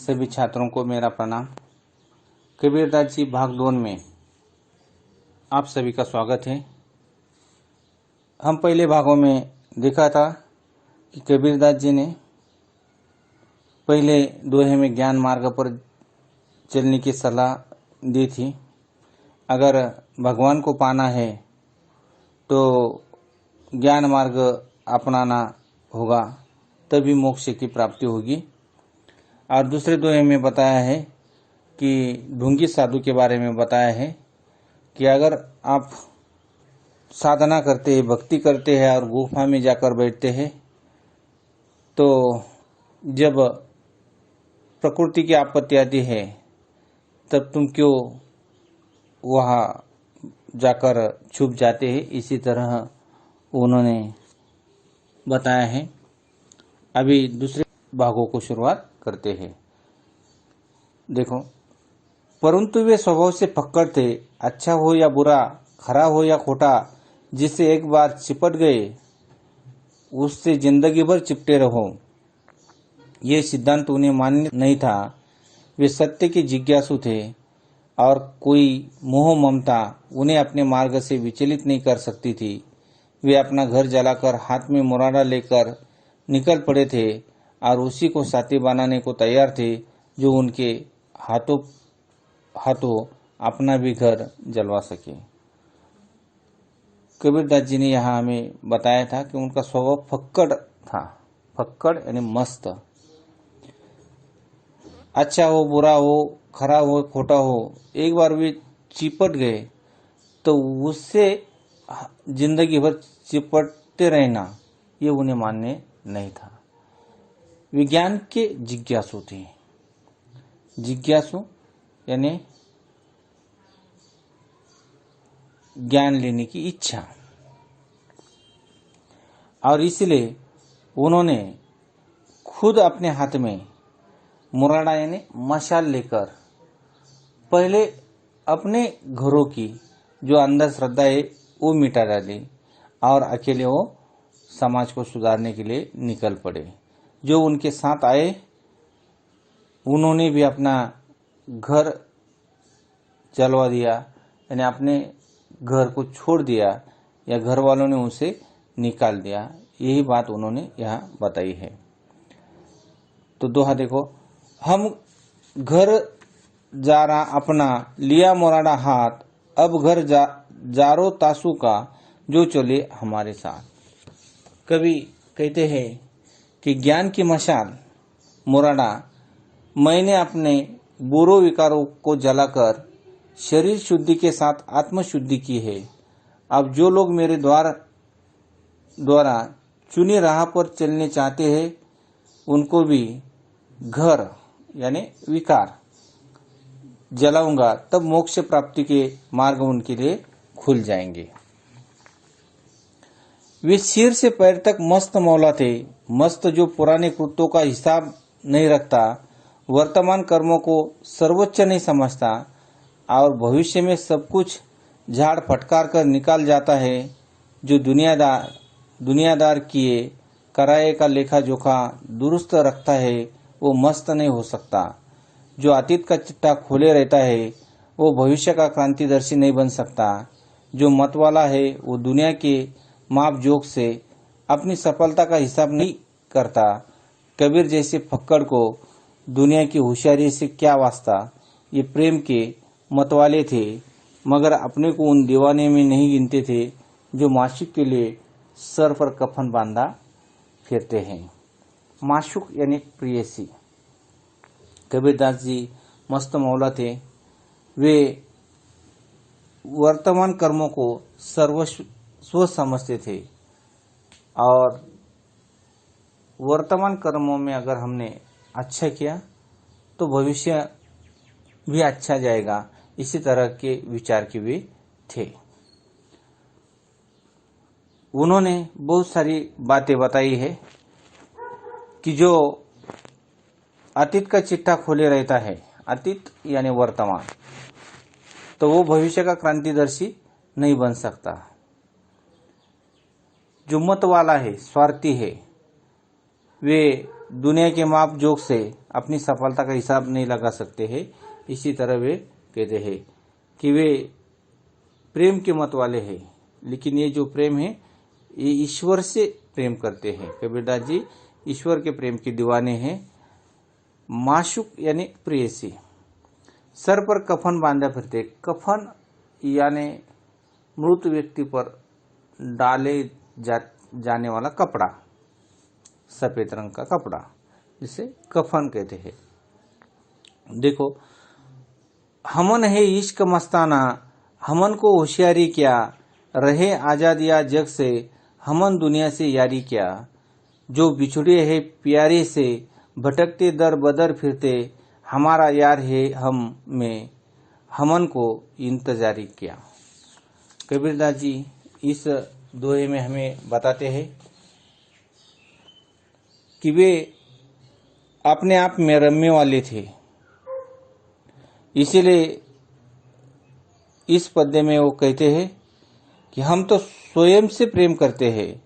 सभी छात्रों को मेरा प्रणाम। कबीरदास जी भाग 2 में आप सभी का स्वागत है। हम पहले भागों में देखा था कि कबीरदास जी ने पहले दोहे में ज्ञान मार्ग पर चलने की सलाह दी थी। अगर भगवान को पाना है तो ज्ञान मार्ग अपनाना होगा, तभी मोक्ष की प्राप्ति होगी। और दूसरे दोहे में बताया है कि ढूंगी साधु के बारे में बताया है कि अगर आप साधना करते हैं, भक्ति करते हैं और गुफा में जाकर बैठते हैं, तो जब प्रकृति की आपत्ति आती है तब तुम क्यों वहाँ जाकर छुप जाते हैं। इसी तरह उन्होंने बताया है। अभी दूसरे भागों को शुरुआत करते हैं। देखो, परंतु वे स्वभाव से फक्कड़ थे। अच्छा हो या बुरा, खरा हो या खोटा, जिससे एक बार चिपट गए उससे जिंदगी भर चिपटे रहो, ये सिद्धांत उन्हें मान्य नहीं था। वे सत्य के जिज्ञासु थे और कोई मोह ममता उन्हें अपने मार्ग से विचलित नहीं कर सकती थी। वे अपना घर जलाकर हाथ में मुरादा लेकर निकल पड़े थे और उसी को साथी बनाने को तैयार थे जो उनके हाथों अपना भी घर जलवा सके। कबीरदास जी ने यहाँ हमें बताया था कि उनका स्वभाव फक्कड़ था। फक्कड़ यानी मस्त। अच्छा हो, बुरा हो, खरा हो, खोटा हो, एक बार वे चिपट गए तो उससे जिंदगी भर चिपटते रहना ये उन्हें मान्य नहीं था। विज्ञान के जिज्ञासु थे। जिज्ञासु यानी ज्ञान लेने की इच्छा, और इसलिए उन्होंने खुद अपने हाथ में मुरादा यानी मशाल लेकर पहले अपने घरों की जो अंधश्रद्धा है वो मिटा डाली और अकेले वो समाज को सुधारने के लिए निकल पड़े। जो उनके साथ आए उन्होंने भी अपना घर जलवा दिया, यानी अपने घर को छोड़ दिया या घर वालों ने उसे निकाल दिया। यही बात उन्होंने यहाँ बताई है। तो दोहा देखो, हम घर जा रहा अपना लिया मुरादा हाथ, अब घर जारो तासू का जो चले हमारे साथ। कवि कहते हैं कि ज्ञान की मशाल मुरादा मैंने अपने बुरे विकारों को जलाकर शरीर शुद्धि के साथ आत्म शुद्धि की है। अब जो लोग मेरे द्वारा चुनी राह पर चलने चाहते हैं उनको भी घर यानी विकार जलाऊंगा, तब मोक्ष प्राप्ति के मार्ग उनके लिए खुल जाएंगे। वे सिर से पैर तक मस्त मौला थे। मस्त जो पुराने कृत्यों का हिसाब नहीं रखता, वर्तमान कर्मों को सर्वोच्च नहीं समझता और भविष्य में सब कुछ झाड़ फटकार कर निकाल जाता है। जो दुनियादार किए कराए का लेखा जोखा दुरुस्त रखता है वो मस्त नहीं हो सकता। जो अतीत का चिट्ठा खोले रहता है वो भविष्य का क्रांतिदर्शी नहीं बन सकता। जो मत वाला है वो दुनिया के माप जोक से अपनी सफलता का हिसाब नहीं करता। कबीर जैसे फक्कड़ को दुनिया की होशियारी से क्या वास्ता। ये प्रेम के मतवाले थे मगर अपने को उन दीवाने में नहीं गिनते थे जो माशूक के लिए सर पर कफन बांधा फिरते हैं। माशूक यानी प्रेयसी। कबीरदास जी मस्त मौला थे। वे वर्तमान कर्मों को सर्वस्व समझते थे और वर्तमान कर्मों में अगर हमने अच्छा किया तो भविष्य भी अच्छा जाएगा। इसी तरह के विचार के वे थे। उन्होंने बहुत सारी बातें बताई है कि जो अतीत का चिट्ठा खोले रहता है, अतीत यानी वर्तमान, तो वो भविष्य का क्रांतिदर्शी नहीं बन सकता। जो मत वाला है, स्वार्थी है, वे दुनिया के माप जोक से अपनी सफलता का हिसाब नहीं लगा सकते हैं। इसी तरह वे कहते हैं कि वे प्रेम के मत वाले हैं, लेकिन ये जो प्रेम है ये ईश्वर से प्रेम करते हैं। कबीरदास जी ईश्वर के प्रेम के दीवाने हैं। माशुक यानी प्रेयसी। सर पर कफन बांधा फिरते। कफन यानी मृत व्यक्ति पर डाले जाने वाला कपड़ा, सफेद रंग का कपड़ा, जिसे कफन कहते हैं। देखो, हमन है इश्क मस्ताना, हमन को होशियारी क्या, रहे आजादिया जग से, हमन दुनिया से यारी क्या। जो बिछुड़े है प्यारे से, भटकते दर बदर फिरते, हमारा यार है हम में, हमन को इंतजारी क्या। कबीरदास जी इस दोहे में हमें बताते हैं कि वे अपने आप में रमने वाले थे। इसीलिए इस पद्य में वो कहते हैं कि हम तो स्वयं से प्रेम करते हैं,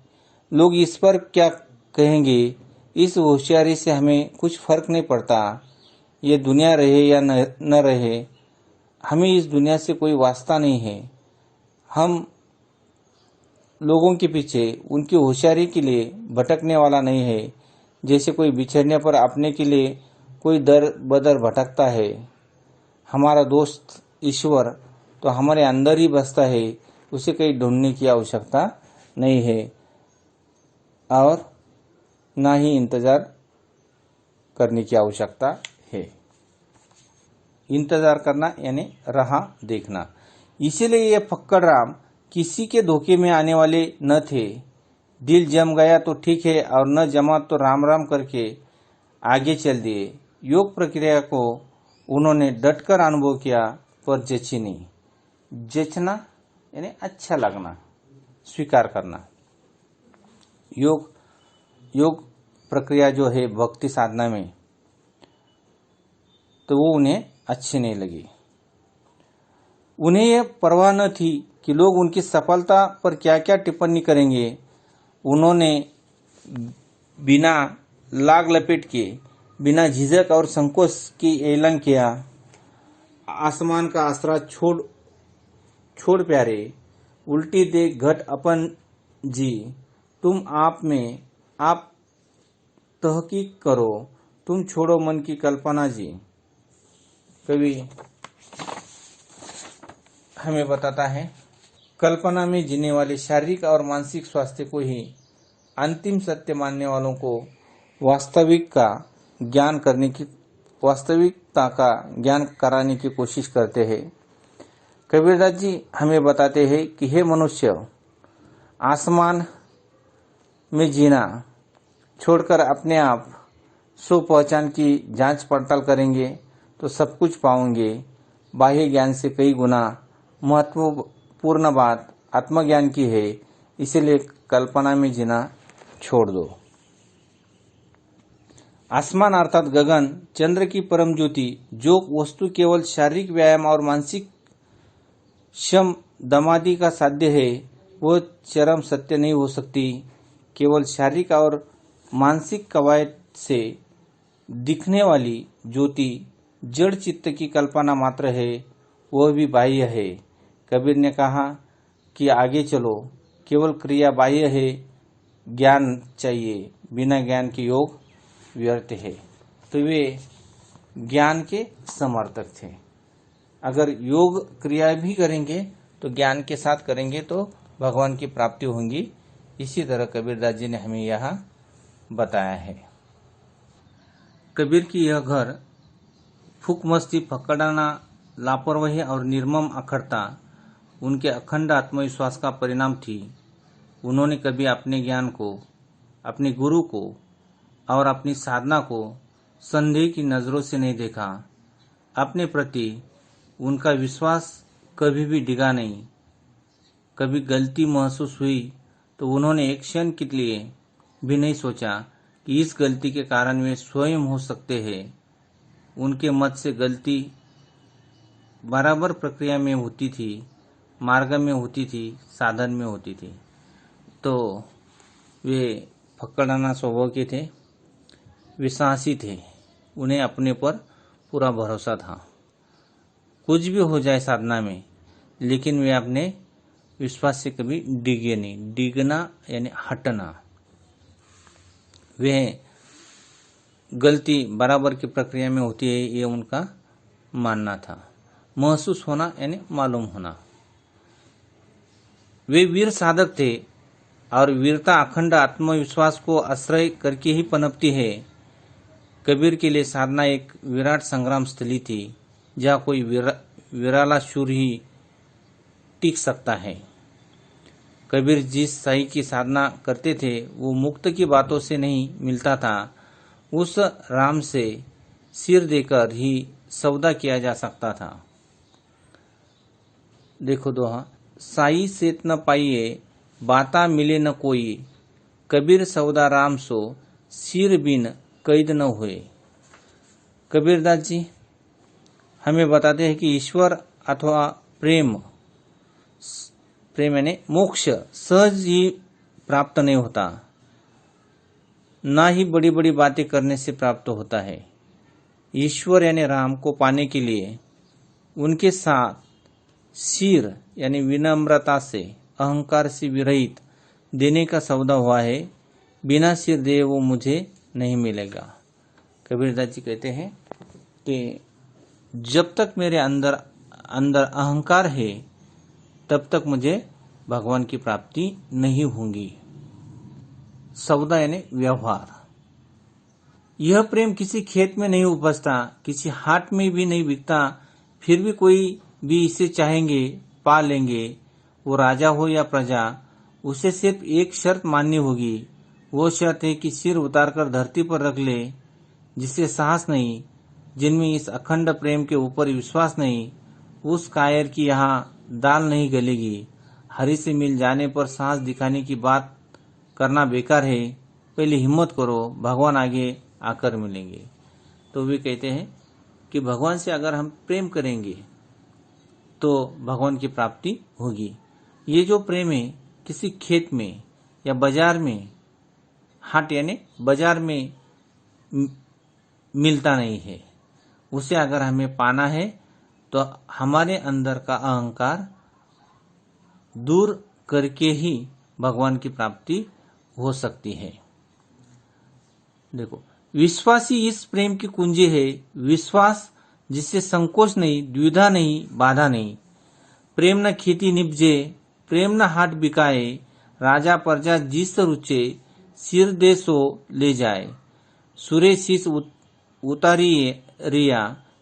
लोग इस पर क्या कहेंगे, इस होशियारी से हमें कुछ फर्क नहीं पड़ता। ये दुनिया रहे या न रहे, हमें इस दुनिया से कोई वास्ता नहीं है। हम लोगों के पीछे उनकी होशियारी के लिए भटकने वाला नहीं है। जैसे कोई बिछड़ने पर अपने के लिए कोई दर बदर भटकता है, हमारा दोस्त ईश्वर तो हमारे अंदर ही बसता है, उसे कहीं ढूंढने की आवश्यकता नहीं है और ना ही इंतजार करने की आवश्यकता है। इंतजार करना यानी राह देखना। इसीलिए ये फक्कड़ राम किसी के धोखे में आने वाले न थे। दिल जम गया तो ठीक है और न जमा तो राम राम करके आगे चल दिए। योग प्रक्रिया को उन्होंने डटकर अनुभव किया, पर जची नहीं। जचना यानी अच्छा लगना, स्वीकार करना। योग प्रक्रिया जो है भक्ति साधना में, तो वो उन्हें अच्छी नहीं लगी। उन्हें यह परवाह न थी कि लोग उनकी सफलता पर क्या क्या टिप्पणी करेंगे। उन्होंने बिना लाग लपेट के, बिना झिझक और संकोच की ऐलान किया, आसमान का आसरा छोड़ प्यारे, उल्टी दे घट अपन जी, तुम आप में आप तहकीक करो, तुम छोड़ो मन की कल्पना जी। कवि हमें बताता है, कल्पना में जीने वाले शारीरिक और मानसिक स्वास्थ्य को ही अंतिम सत्य मानने वालों को वास्तविकता का ज्ञान कराने की कोशिश करते हैं। कबीरदास जी हमें बताते हैं कि हे मनुष्य, आसमान में जीना छोड़कर अपने आप स्व पहचान की जांच पड़ताल करेंगे तो सब कुछ पाओगे। बाह्य ज्ञान से कई गुना महत्वपूर्ण बात आत्मज्ञान की है, इसीलिए कल्पना में जीना छोड़ दो। आसमान अर्थात गगन, चंद्र की परम ज्योति, जो वस्तु केवल शारीरिक व्यायाम और मानसिक श्रम दमादि का साध्य है, वह चरम सत्य नहीं हो सकती। केवल शारीरिक और मानसिक कवायद से दिखने वाली ज्योति जड़ चित्त की कल्पना मात्र है, वह भी बाह्य है। कबीर ने कहा कि आगे चलो, केवल क्रिया बाह्य है, ज्ञान चाहिए, बिना ज्ञान के योग व्यर्थ है। तो वे ज्ञान के समर्थक थे। अगर योग क्रिया भी करेंगे तो ज्ञान के साथ करेंगे तो भगवान की प्राप्ति होगी। इसी तरह कबीरदास जी ने हमें यह बताया है। कबीर की यह घर फूक मस्ती, फकड़ाना, लापरवाही और निर्मम अखड़ता उनके अखंड आत्मविश्वास का परिणाम थी। उन्होंने कभी अपने ज्ञान को, अपने गुरु को और अपनी साधना को संदेह की नजरों से नहीं देखा। अपने प्रति उनका विश्वास कभी भी डिगा नहीं। कभी गलती महसूस हुई तो उन्होंने एक क्षण के लिए भी नहीं सोचा कि इस गलती के कारण वे स्वयं हो सकते हैं। उनके मत से गलती बराबर प्रक्रिया में होती थी, मार्ग में होती थी, साधन में होती थी। तो वे फक्कड़ाना स्वभाव के थे। विश्वासी थे, उन्हें अपने पर पूरा भरोसा था। कुछ भी हो जाए साधना में, लेकिन वे अपने विश्वास से कभी डिगे नहीं। डिगना यानी हटना। वे गलती बराबर की प्रक्रिया में होती है, ये उनका मानना था। महसूस होना यानी मालूम होना। वे वीर साधक थे और वीरता अखंड आत्मविश्वास को आश्रय करके ही पनपती है। कबीर के लिए साधना एक विराट संग्राम स्थली थी, जहाँ कोई विराला शूर ही टिक सकता है। कबीर जिस साई की साधना करते थे, वो मुक्त की बातों से नहीं मिलता था। उस राम से सिर देकर ही सौदा किया जा सकता था। देखो दोहा, साई सेत न पाइए, बाता मिले न कोई, कबीर सौदा राम सो, सिर बिन कैद न हुए। कबीरदास जी हमें बताते हैं कि ईश्वर अथवा प्रेम यानी मोक्ष सहज ही प्राप्त नहीं होता, ना ही बड़ी बड़ी बातें करने से प्राप्त होता है। ईश्वर यानी राम को पाने के लिए उनके साथ सिर यानी विनम्रता से, अहंकार से विरहित देने का सौदा हुआ है। बिना सिर दे वो मुझे नहीं मिलेगा। कबीरदास जी कहते हैं कि जब तक मेरे अंदर अहंकार है, तब तक मुझे भगवान की प्राप्ति नहीं होगी। सौदा यानी व्यवहार। यह प्रेम किसी खेत में नहीं उपजता, किसी हाट में भी नहीं बिकता। फिर भी कोई भी इसे चाहेंगे, पा लेंगे। वो राजा हो या प्रजा, उसे सिर्फ एक शर्त माननी होगी। वो शर्त है कि सिर उतारकर धरती पर रख ले। जिसे साहस नहीं, जिनमें इस अखंड प्रेम के ऊपर विश्वास नहीं, उस कायर की यहाँ दाल नहीं गलेगी। हरि से मिल जाने पर साहस दिखाने की बात करना बेकार है। पहले हिम्मत करो, भगवान आगे आकर मिलेंगे। तो वे कहते हैं कि भगवान से अगर हम प्रेम करेंगे तो भगवान की प्राप्ति होगी। ये जो प्रेम है, किसी खेत में या बाजार में, हाट यानी बाजार में मिलता नहीं है। उसे अगर हमें पाना है तो हमारे अंदर का अहंकार दूर करके ही भगवान की प्राप्ति हो सकती है। देखो, विश्वासी इस प्रेम की कुंजी है। विश्वास जिससे संकोच नहीं, द्विधा नहीं, बाधा नहीं। प्रेम न खेती निपजे, प्रेम न हाट बिकाए। राजा प्रजा जिस रुचे, सिर दे सो ले जाए। सुरे शीस उतारी रिया,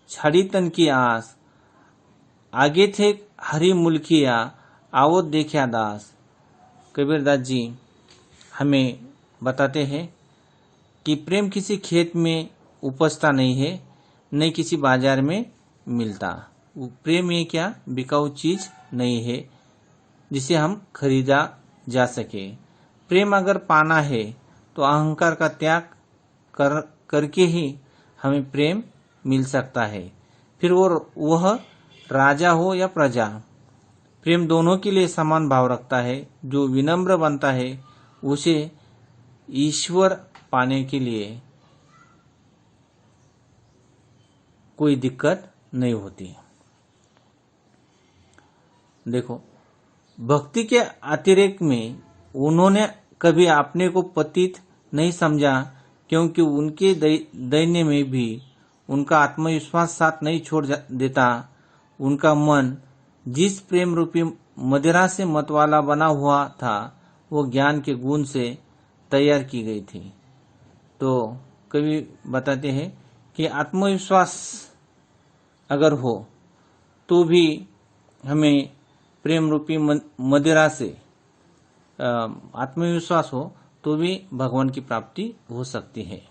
छड़ी तन की आस। आगे थे हरि मुल्किया, आवो देखा दास। कबीरदास जी हमें बताते हैं कि प्रेम किसी खेत में उपजता नहीं है, न किसी बाजार में मिलता। प्रेम ये क्या बिकाऊ चीज नहीं है जिसे हम खरीदा जा सके। प्रेम अगर पाना है तो अहंकार का त्याग करके ही हमें प्रेम मिल सकता है। फिर वह राजा हो या प्रजा, प्रेम दोनों के लिए समान भाव रखता है। जो विनम्र बनता है उसे ईश्वर पाने के लिए कोई दिक्कत नहीं होती। देखो, भक्ति के अतिरेक में उन्होंने कभी अपने को पतित नहीं समझा, क्योंकि उनके दैन्य में भी उनका आत्मविश्वास साथ नहीं छोड़ देता। उनका मन जिस प्रेम रूपी मदिरा से मतवाला बना हुआ था, वो ज्ञान के गुण से तैयार की गई थी। तो कवि बताते हैं कि आत्मविश्वास अगर हो तो भी हमें प्रेम रूपी मदिरा से आत्मविश्वास हो तो भी भगवान की प्राप्ति हो सकती है।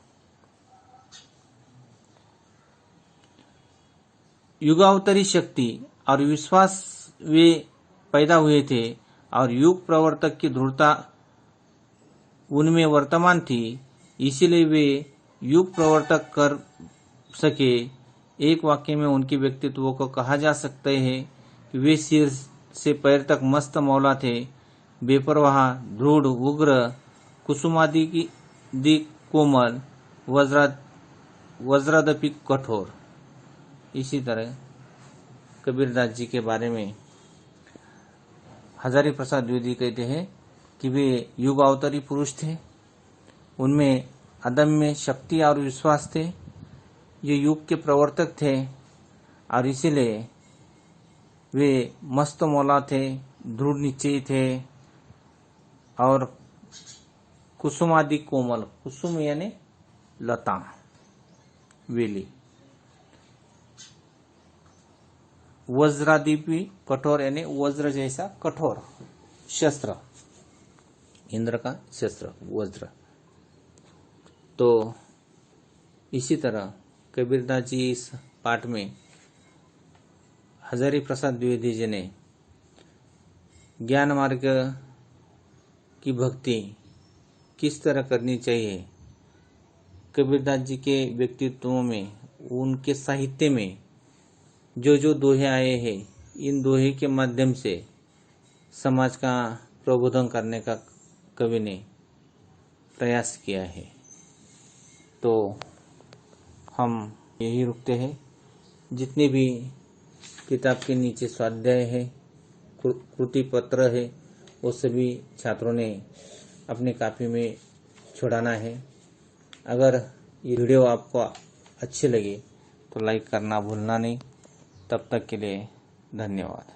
युगावतरी शक्ति और विश्वास वे पैदा हुए थे और युग प्रवर्तक की दृढ़ता उनमें वर्तमान थी, इसीलिए वे युग प्रवर्तक कर सके। एक वाक्य में उनके व्यक्तित्व को कहा जा सकता है कि वे सिर से पैर तक मस्त मौला थे, बेपरवाह, दृढ़, उग्र, कुसुमादि की कोमल, वज्रादपि कठोर। इसी तरह कबीरदास जी के बारे में हजारी प्रसाद द्विवेदी कहते हैं कि वे युग अवतारी पुरुष थे, उनमें अदम्य शक्ति और विश्वास थे, ये युग के प्रवर्तक थे और इसीलिए वे मस्त मौला थे, दृढ़ निश्चयी थे और कुसुमादि कोमल, कुसुम यानी लता, वेली, वज्रादीपी कठोर यानी वज्र जैसा कठोर, शस्त्र, इंद्र का शस्त्र वज्र। तो इसी तरह कबीरदास जी इस पाठ में हजारी प्रसाद द्विवेदी जी ने ज्ञान मार्ग की भक्ति किस तरह करनी चाहिए, कबीरदास जी के व्यक्तित्व में, उनके साहित्य में जो जो दोहे आए हैं, इन दोहे के माध्यम से समाज का प्रबोधन करने का कवि ने प्रयास किया है। तो हम यही रुकते हैं। जितने भी किताब के नीचे स्वाध्याय है, कृति पत्र है, वो सभी छात्रों ने अपने कॉपी में छुड़ाना है। अगर ये वीडियो आपको अच्छी लगी तो लाइक करना भूलना नहीं। तब तक के लिए धन्यवाद।